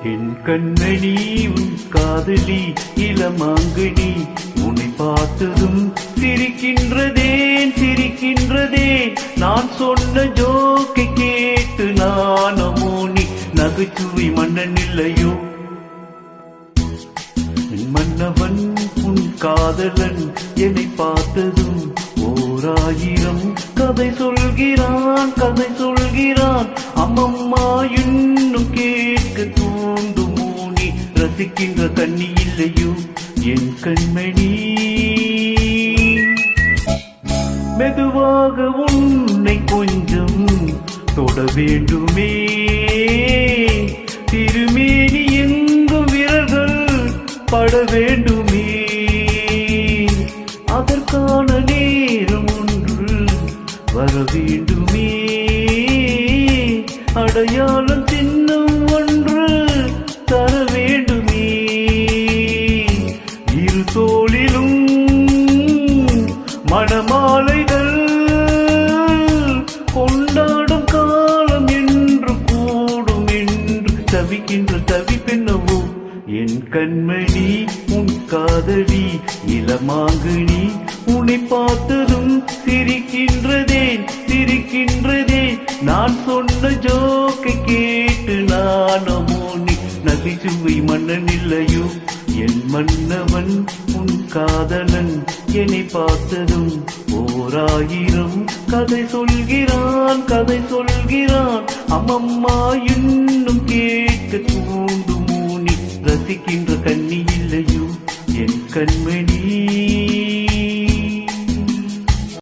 என் கண்மணி உன் காதலி இளமாங்கனி உன்னை பார்த்ததும் சிரிக்கின்றதே நான் சொன்ன ஜோக்கை கேட்டு நானமோ நீ நகைச்சுவை மன்னன் இல்லையோ என் மன்னவன் உன் காதலன் என்னை பார்த்ததும் ஓராயிரம் கதை சொல்கிறான் அம்மம்மா இன்னும் கேட்க தூண்டுமோ நீ ரசிக்கின்ற கண்ணி இல்லையோ என் கண்மணி மெதுவாக உன்னை கொஞ்சம் தொட வேண்டுமே திருமேனி எங்கும் விரல்கள் பட வேண்டுமே அதற்கான நேரம் ஒன்று வர வேண்டுமே அடையாளம் சின்னம் ஒன்று தர வேண்டுமே இரு தோளிலும் மணமாலைகள் கொண்டாடும் காலம் என்று கூடும் என்று தவிக்கின்ற தவிப்பென்னவோ என் கண்மணி உன் காதலி இளமாங்கனி உன்னை பார்த்ததும் சிரிக்கின்றதே நான் சொன்ன ஜோக்கை கேட்டு நானமோ நீ நகைச்சுவை மன்னன் இல்லையோ என் மன்னவன் உன் காதலன் என்னை பார்த்ததும் ஓராயிரம் கதை சொல்கிறான் அம்மம்மா இன்னும் கேட்க தூண்டுமோ நீ ரசிக்கின்ற கண்ணி இல்லையோ என் கண்மணி